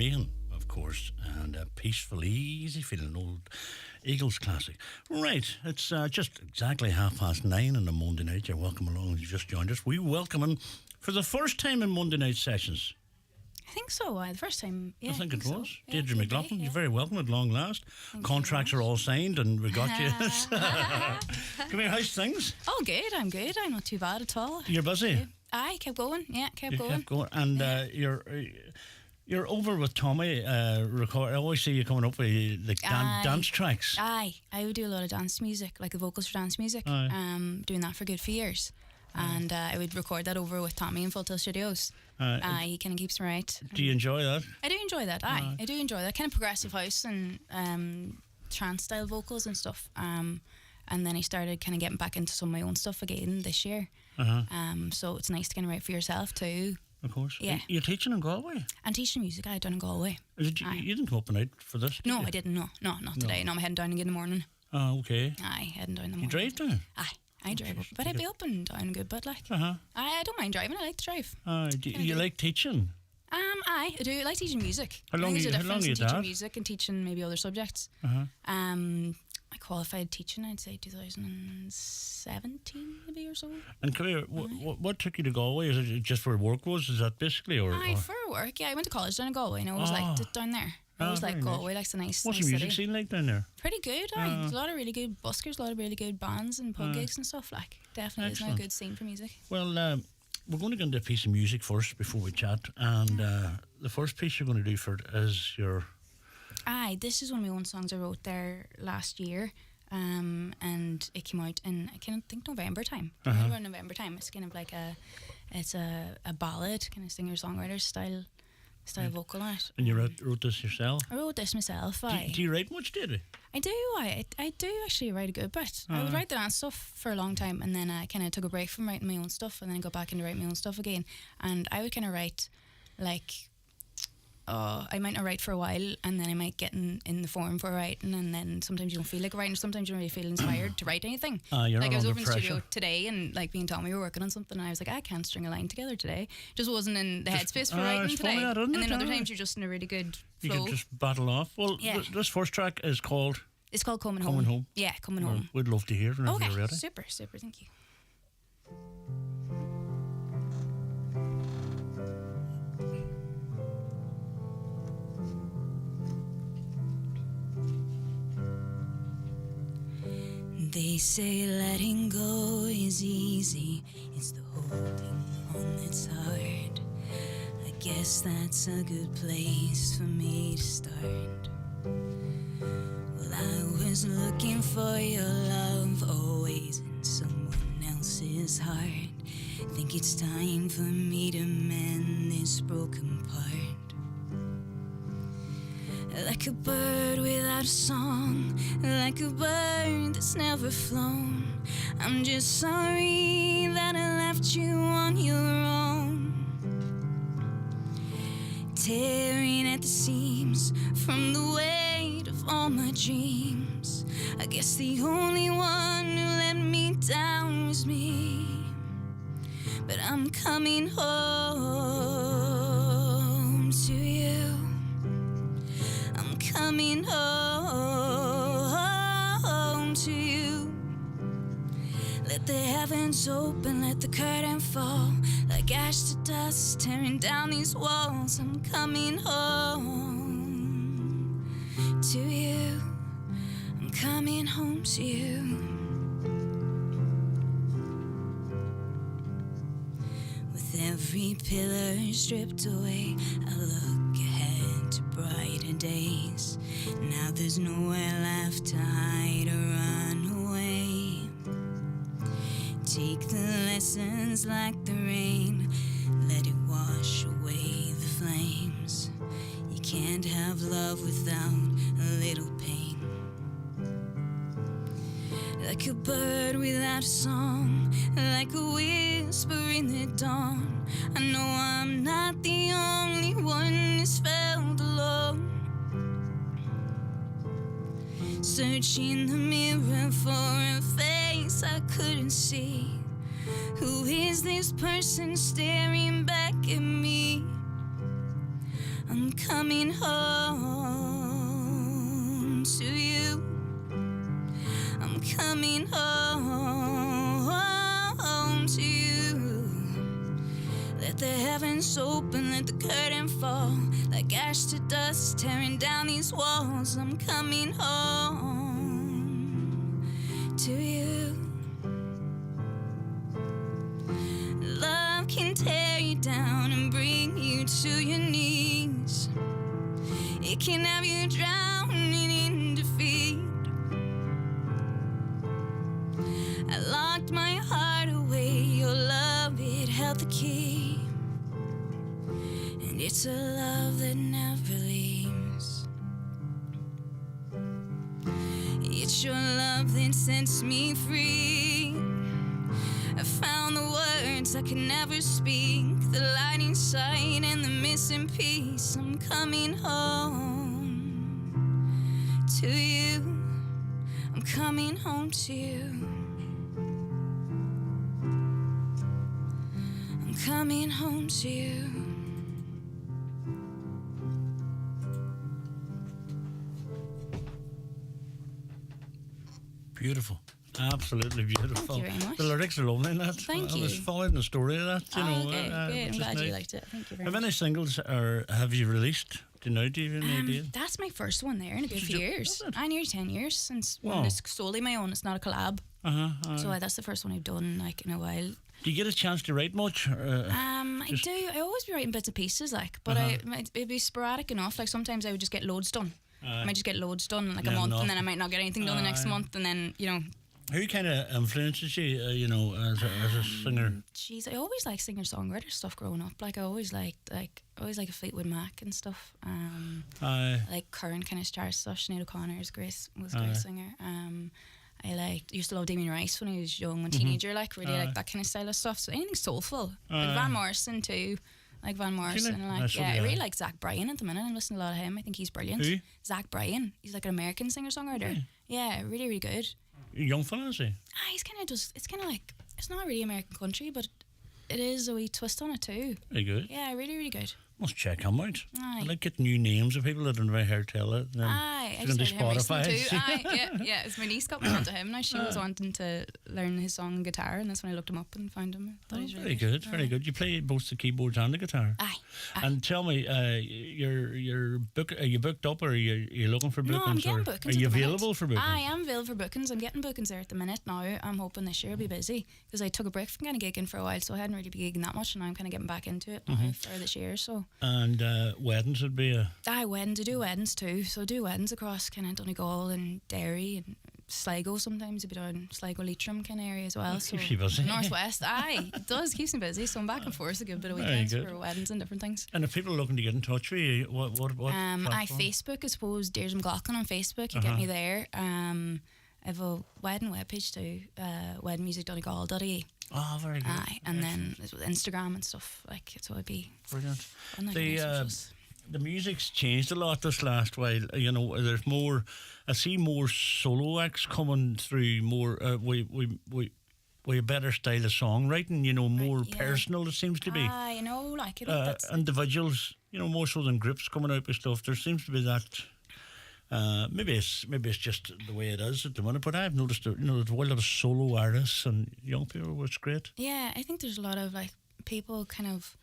Mahan, of course, and a peaceful, easy feeling old Eagles classic. Right, it's just exactly 9:30 on a Monday night. You're welcome along if you just joined us. We welcome him for the first time in Monday night sessions. I think so. The first time, yeah. I think it was. So. Yeah, Deirdre McLaughlin, yeah. You're very welcome at long last. Contracts are all signed and we got you. Come here, how's things? Oh, good. I'm good. I'm not too bad at all. You're busy? Good. Aye, kept going. Yeah, kept going. And you're over with Tommy. I always see you coming up with like dance tracks. Aye, I would do a lot of dance music, like the vocals for dance music. Doing that for a good few years. And I would record that over with Tommy in Full Tilt Studios. He kind of keeps me right. Do you enjoy that? I do enjoy that. I do enjoy that kind of progressive house and trance style vocals and stuff. And then I started kind of getting back into some of my own stuff again this year. So it's nice to kind of write for yourself too. Of course. Yeah. You're teaching in Galway? I'm teaching music. I done in Galway. You didn't come up and out for this? No, I didn't. No, not today. No, I'm heading down again in the morning. Oh, okay. Aye, heading down in the morning. You drive down? Aye. I drive up, but I'd be up and down a good bit, like. I don't mind driving. I like to drive. Do you like teaching? I do. I like teaching music. How long are you teaching music and teaching maybe other subjects? I qualified teaching, I'd say 2017 maybe or so. And come here, what took you to Galway? Is it just where work was? Is that basically? Or for work, yeah. I went to college down in Galway and I was like down there. I was like Galway, like, it's a nice What's the music scene like down there? Pretty good, There's a lot of really good buskers, a lot of really good bands and pub gigs and stuff, like. Definitely, there's no good scene for music. Well, we're going to get into a piece of music first before we chat. And the first piece you're going to do for it is your... This is one of my own songs I wrote there last year. And it came out in, I think November time. Around November time. It's kind of like a ballad, kind of singer-songwriter style vocal on it. And you wrote this yourself? I wrote this myself. Do you write much, did you? I do. I do actually write a good bit. I would write the dance stuff for a long time, and then I kind of took a break from writing my own stuff, and then I got back into writing my own stuff again. And I would kind of write like... I might not write for a while, and then I might get in the form for writing, and then sometimes you don't feel like writing, sometimes you don't really feel inspired to write anything. You're like I was under over in the pressure. studio today, and like me and Tommy were working on something, and I was like, I can't string a line together today. Just wasn't in the headspace for writing today. And then other times you're just in a really good flow. You can just battle off. Well, this first track is called... It's called Coming Home. Yeah, Coming Home. We'd love to hear it whenever you're ready. Super, thank you. They say letting go is easy, it's the holding on that's hard. I guess that's a good place for me to start. Well, I was looking for your love, always in someone else's heart. Think it's time for me to mend this broken part. Like a bird without a song, like a bird that's never flown. I'm just sorry that I left you on your own. Tearing at the seams from the weight of all my dreams. I guess the only one who let me down was me. But I'm coming home to you. Coming home to you. Let the heavens open, let the curtain fall. Like ash to dust, tearing down these walls. I'm coming home to you. I'm coming home to you. With every pillar stripped away, I look ahead to brighter days. Now there's nowhere left to hide or run away. Take the lessons like the rain, let it wash away the flames. You can't have love without a little pain. Like a bird without a song, like a whisper in the dawn. I know I'm not the only one who's felt alone. Searching the mirror for a face I couldn't see. Who is this person staring back at me? I'm coming home to you. I'm coming home to you. Let the heavens open, let the curtain fall, like ash to dust, tearing down these walls. I'm coming home to you. Love can tear you down and bring you to your knees. It can have you drowning in defeat. I locked my heart away, your love, it held the key. And it's a love that never leaves. It's your love that sets me free. I found the words I could never speak, the light inside and the missing piece. I'm coming home to you. I'm coming home to you. I'm coming home to you. Beautiful. Absolutely beautiful. Thank you very much. The lyrics are lovely in that. Thank I you. was following the story of that, you know. Okay, good. I'm which is glad you nice. liked it. Thank you very Have much. any singles or have you released? Do you know? Do you have any idea? That's my first one there in a good few years. is it? I nearly 10 years since Wow. when it's solely my own. It's not a collab. So that's the first one I've done like in a while. Do you get a chance to write much? I do. I always be writing bits and pieces, like, but it'd be sporadic enough. Like sometimes I would just get loads done. I might just get loads done in like a Yeah, month, enough. and then I might not get anything done the next month, and then Who kind of influences you, you know, as a singer? Jeez, I always liked singer-songwriter stuff growing up. Like I always liked a Fleetwood Mac and stuff. Like current kind of star stuff. Sinead O'Connor was a great singer. I used to love Damien Rice when I was young, when teenager. Like really like that kind of style of stuff. So anything soulful, like Van Morrison too. Like Van Morrison, I really like Zach Bryan at the minute. I'm listening to a lot of him. I think he's brilliant. Who? Zach Bryan. He's like an American singer-songwriter. Yeah, really, really good. Young fella, is he? He's kind of just, it's kind of like, it's not really American country, but it is a wee twist on it too. Very good. Yeah, really, really good. Must check him out. Aye. I like getting new names of people that I've never heard tell it. Aye, I It's just going to heard him recently Spotify. too. Aye, yeah. It's my niece got me onto him. Now she was wanting to learn his song and guitar, and that's when I looked him up and found him. Thought he was Very really good, very good. You play both the keyboards and the guitar. Aye. And tell me, are you booked up, or are you looking for bookings? No, I'm getting or bookings. Are you at the minute. available for bookings? I am available for bookings. I'm getting bookings there at the minute now. I'm hoping this year will be busy because I took a break from kind of gigging for a while, so I hadn't really been gigging that much, and now I'm kind of getting back into it now for this year. So. And weddings would be a... Weddings. I do weddings too. So I do weddings across kind of Donegal and Derry and Sligo sometimes. A bit on Sligo Leitrim kind of area as well. So keeps you busy. Northwest. It does. Keeps me busy. So I'm back and forth a good bit of Very weekends good. for weddings and different things. And if people are looking to get in touch with you, what I platform? Facebook, I suppose, Deirdre McLaughlin on Facebook. You get me there. I have a wedding webpage too, weddingmusicdonegal.ie. Oh, very good. Aye, and then with Instagram and stuff, like, so I'd be Brilliant. on like my socials. The music's changed a lot this last while. You know, there's more. I see more solo acts coming through. More, we a better style of songwriting. You know, more yeah. personal. It seems to be. I know, like, I think that's Individuals. You know, more so than groups coming out with stuff. There seems to be that. Maybe it's just the way it is at the minute. But I've noticed that, you know, there's a lot of solo artists and young people, which is great. Yeah, I think there's a lot of like people kind of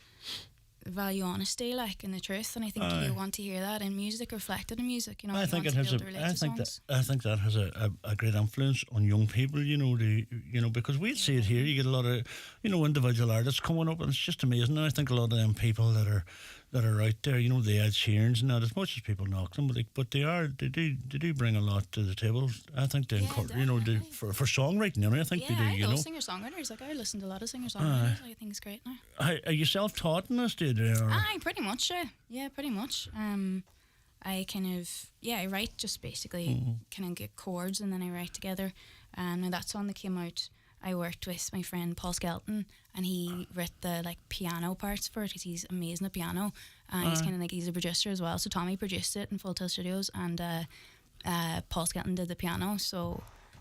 value honesty, like, in the truth, and I think you want to hear that in music, reflected in music. You know, I think it has I think that has a great influence on young people. You know, because we see it here. You get a lot of, you know, individual artists coming up, and it's just amazing. And I think a lot of them people that are out there, you know, the Ed Sheerans and that, as much as people knock them, but they do bring a lot to the table. I think they you know, for songwriting, you know, I think they do. You know, singer-songwriters. Like, I listen to a lot of singer-songwriters. I think it's great now. Are you self-taught in this, Deirdre? Aye, pretty much. Yeah, pretty much. I kind of I write just basically kind of get chords and then I write together. And that song that came out, I worked with my friend Paul Skelton, and he wrote the like piano parts for it because he's amazing at piano. He's kind of like, he's a producer as well. So Tommy produced it in Full Tilt Studios, and Paul Skelton did the piano. So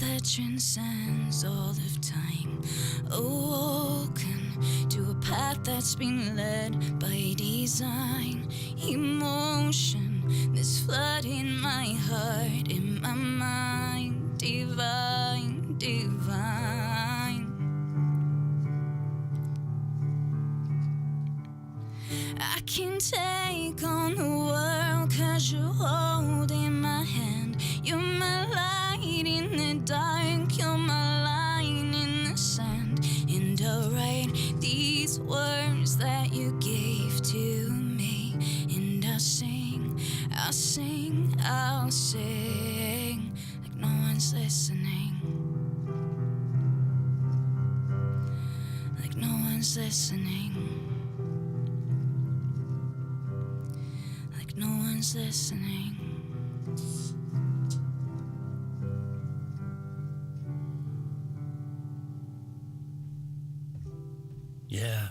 that transcends all of time. Awoken to a path that's been led by design. Emotion, this flood in my heart, in my mind. Divine, divine. I can take on the world 'cause you're holding my hand. You're my light in the dark, you're my line in the sand. And I'll write these words that you gave to me. And I'll sing, I'll sing, I'll sing, like no one's listening. Like no one's listening. Like no one's listening. Yeah,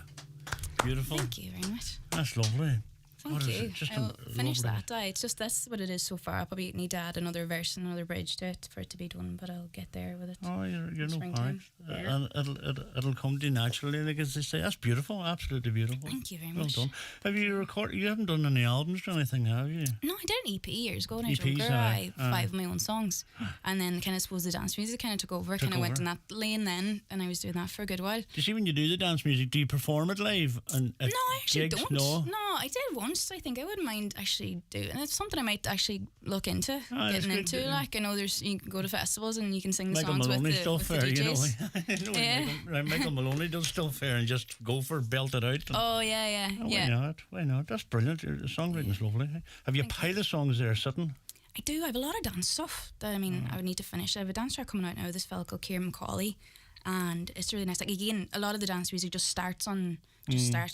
beautiful. Thank you very much. That's lovely. Thank What is you. it? Just I'll finish lovely. that. It's just that's what it is so far. I'll probably need to add another verse and another bridge to it for it to be done, but I'll get there with it. Oh, you're no Springtime. panic. Yeah. And it'll come to you naturally, like as they say. That's beautiful, absolutely beautiful. Thank you very Well much. done. Have you recorded? You haven't done any albums or anything, have you? No, I did an EP years ago when I was EPs, younger. I aye. 5 of my own songs. And then kind of suppose the dance music kind of took over. Kind of went over. in that lane then, and I was doing that for a good while. Do you see when you do the dance music, do you perform it live? And No, I actually gigs? don't. No. I did once. I think I wouldn't mind actually doing. It's something I might actually look into it's getting good, into. yeah. Like I know you can go to festivals and you can sing the Michael songs Maloney with the, still with the fair, you know. DJs. You know, Yeah. Michael Maloney does still fair and just go for it, belt it out. Oh yeah. Why not? Why not? That's brilliant. The songwriting's lovely. Have you a pile of songs there sitting? I do. I have a lot of dance stuff that I would need to finish. I have a dance track coming out now. This fella called Kieran McCauley, and it's really nice. Like again, a lot of the dance music just starts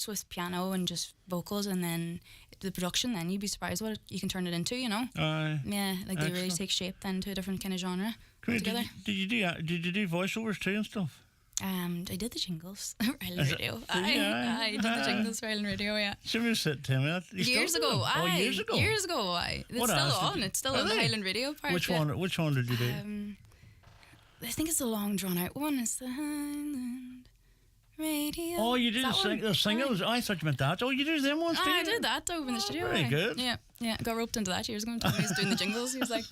with piano and just vocals, and then the production. Then you'd be surprised what you can turn it into. You know? Aye. Yeah, like they really Excellent. take shape then to a different kind of genre Come here, together. did you do voiceovers too and stuff? I did the jingles for Island Is it- Radio. yeah, I did the jingles for Island Radio. Yeah. Somebody said to me that. You still Years do ago, them? Oh, aye. years ago. Years ago, aye. It's What still else did on. you- It's still Are on the they? Highland Radio part. Which yeah. one? Which one did you do? I think it's the long drawn out one. It's the Highland Radio. Oh, you Is do that one? the singles. I thought you meant that. Oh, you do them ones too? I did that over in the studio. very aye. good. Yeah. Got roped into that years ago. Told me he was doing the jingles. He was like,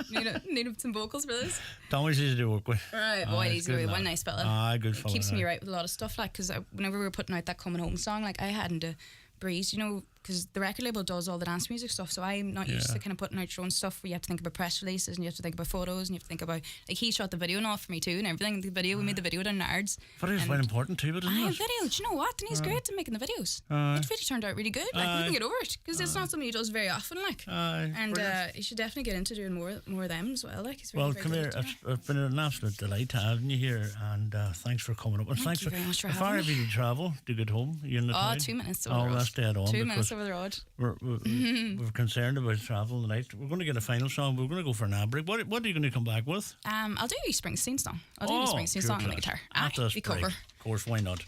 need some vocals for this. Tommy's easy to work with. Right, boy, he's good one lad. nice fella. Aye, good fella. Keeps me aye. right with a lot of stuff, like, because whenever we were putting out that Coming Home song, like, I hadn't to breeze, because the record label does all the dance music stuff, so I'm not used Yeah. to kind of putting out your own stuff where you have to think about press releases and you have to think about photos and you have to think about, like, he shot the video and all for me too and everything. The video, we made the video down in Nards. Video is very important too, but isn't Aye, it? video, do you know what? And he's great at making the videos. Aye. It really turned out really good. Like, we Aye. can get over it because it's not something he does very often, like. Aye, And brilliant. you should definitely get into doing more of them as well. Like, he's very, Well, very come good here. at it, yeah. It's been an absolute delight having you here, and thanks for coming up. And Thank thanks you very much for How far having have you to travel to get home? You in the Oh, town? 2 minutes over Oh, the road. that's dead on. 2 minutes because over the road. We're concerned about travel tonight. We're going to get a final song. We're going to go for an ad break. What are you going to come back with? I'll do Springsteen song. I'll do Springsteen pure song on the class. guitar. After Aye, this we break. cover. Of course, why not?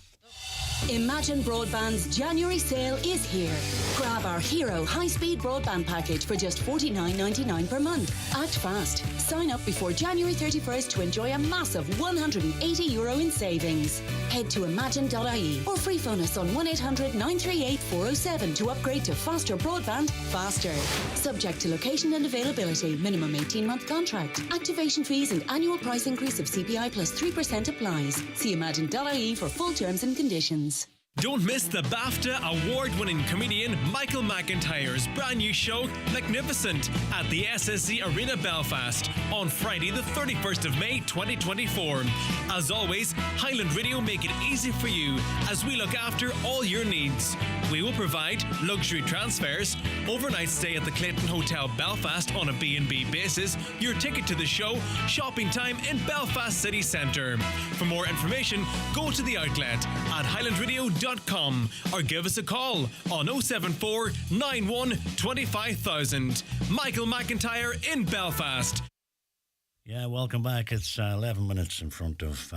Imagine Broadband's January sale is here. Grab our Hero high-speed broadband package for just $49.99 per month. Act fast. Sign up before January 31st to enjoy a massive €180 in savings. Head to imagine.ie or free phone us on 1-800-938-407 to upgrade to faster broadband faster. Subject to location and availability. Minimum 18-month contract. Activation fees and annual price increase of CPI plus 3% applies. See imagine.ie for full terms and conditions. Don't miss the BAFTA award-winning comedian Michael McIntyre's brand new show, Magnificent, at the SSE Arena Belfast on Friday the 31st of May 2024. As always, Highland Radio make it easy for you as we look after all your needs. We will provide luxury transfers, overnight stay at the Clayton Hotel Belfast on a B&B basis, your ticket to the show, shopping time in Belfast City Centre. For more information, go to the outlet at highlandradio.com or give us a call on 074 91 25000. Michael McIntyre in Belfast. Yeah, welcome back. It's 11 minutes in front of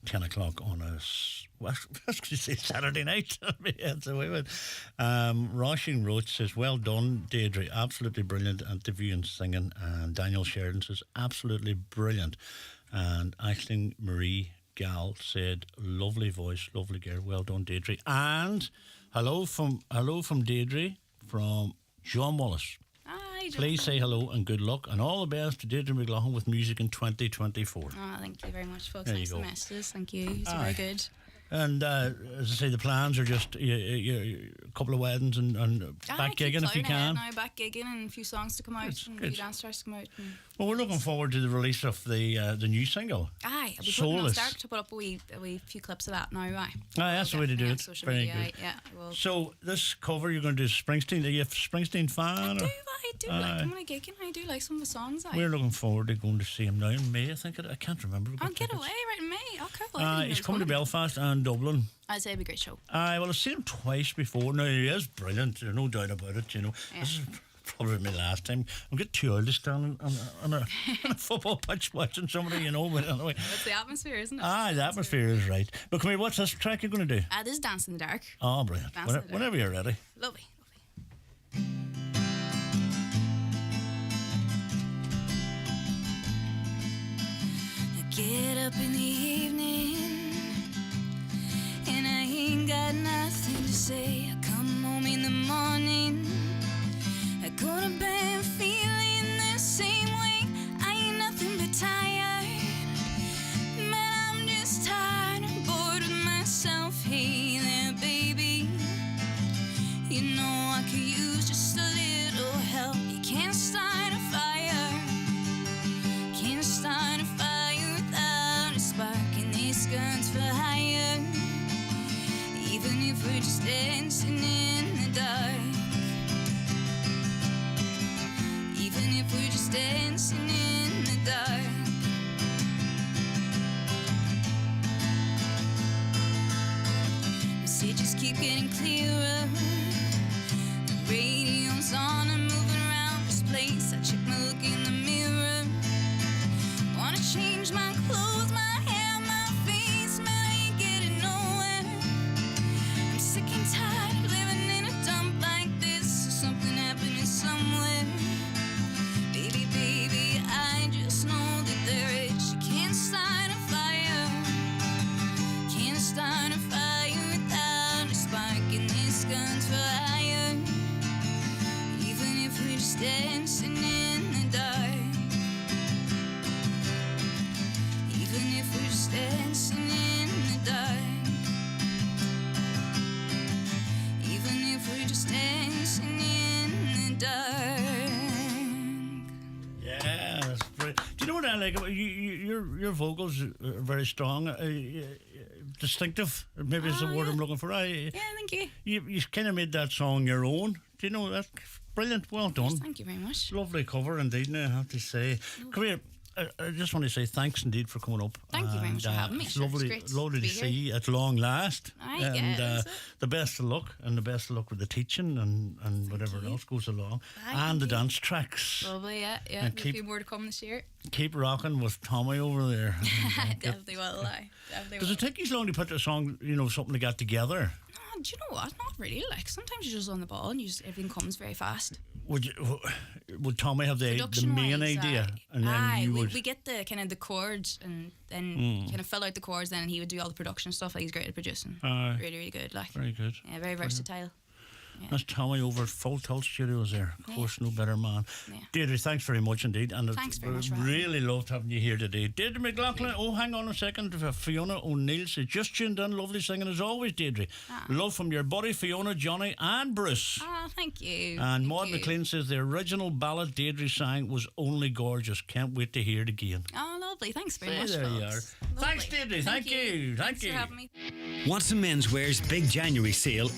10 o'clock on a Saturday night. That's the way with. Roshing Roach says, well done, Deirdre. Absolutely brilliant interview and singing. And Daniel Sheridan says, absolutely brilliant. And Aisling Marie Gal said, lovely voice, lovely girl. Well done, Deirdre. And hello from Deirdre from John Wallace. Hi, John. Please say hello and good luck and all the best to Deirdre McLaughlin with music in 2024. Oh, thank you very much, folks. There you Thanks for go. the messages. Thank you. It's very good. And as I say, the plans are just a couple of weddings and back gigging if you can. Now back gigging and a few songs to come out and a few dance stars to come out. Well, we're looking forward to the release of the new single. Aye, I'll be Soulless. start to put up a wee few clips of that now. Aye. That's the way to do it. Social Very media, good. aye, yeah, I will. So this cover you're going to do Springsteen. Are you a Springsteen fan? I do like him when I gigging. I do like some of the songs. We're looking forward to going to see him now in May. I think I can't remember. I'll get away right in May. Oh, cool. He's coming to Belfast and Dublin. I'd say it'd be a great show. Well, I've seen him twice before. Now, he is brilliant. There's no doubt about it, Yeah. This is probably my last time. I'm getting too old to stand on a football pitch watching somebody, but anyway. It's the atmosphere, isn't it? The atmosphere is right. But come here, what's this track you're going to do? This is Dance in the Dark. Oh, brilliant. Whenever you're ready. Lovely. I get up in the evening and I ain't got nothing to say. I come home in the morning, I go to bed feeling the same way. I ain't nothing but tired, man, I'm just tired and bored with myself. Hey there, baby, you know I could use just a little help. You can't start a fire, can't start a fire without a spark, and this gun's for hire. Even if we're just dancing in the dark, even if we're just dancing in the dark. Messages keep getting clearer, the radio's on and moving around this place. I check my look in the mirror, wanna change my clothes, my hair, my face, man, I ain't getting nowhere. I'm sick and tired of living in a dump like this. Something happening somewhere. Baby, baby, I just know that there is. You can't start a fire, can't start a fire without a spark, and this gun's for hire. Even if we're just dancing in the dark, even if we're just dancing in the dark, even if we're just dancing in the dark. Yeah, that's brilliant. Do you know what I like about you? Your vocals are very strong, distinctive. Maybe is the word I'm looking for. Yeah, thank you. You kind of made that song your own. Do you know that? Brilliant. Well done. Thank you very much. Lovely cover indeed. Now I have to say, come here. I just want to say thanks indeed for coming up. Thank you very much for having me. It's Sure, lovely, it's great lovely to to be see here. you at long last. Aye, and yeah, is it? the best of luck, and the best of luck with the teaching and whatever you. else goes along, Aye, and the thank you. dance tracks. Lovely, yeah. And A few more to come this year. Keep rocking with Tommy over there. Definitely will, aye. Definitely Does will. it take you so long to put a song, something to get together? No, do you know what? Not really. Like, sometimes you're just on the ball and everything comes very fast. Would Tommy have the main Production-wise, idea, and then aye, you would? we get the kind of the chords and then kind of fill out the chords. Then he would do all the production stuff. Like, he's great at producing. Aye. Really, really good. Like, Very good. yeah, very versatile. Yeah. That's Tommy over at Full Tilt Studios there. Of course, no better man. Yeah. Deirdre, thanks very much indeed. And Thanks very much for having really loved having you here today. Deirdre McLaughlin, hang on a second. Fiona O'Neill says, just tuned in, lovely singing as always, Deirdre. Love from your buddy Fiona, Johnny and Bruce. Thank you. And Thank Maud you. McLean says, the original ballad Deirdre sang was only gorgeous. Can't wait to hear it again. Oh, lovely. Thanks very much, There you are. folks. Thanks, Lovely. Deirdre. Thank you. Thank Thanks you. for having me. Watson Menswear's big January sale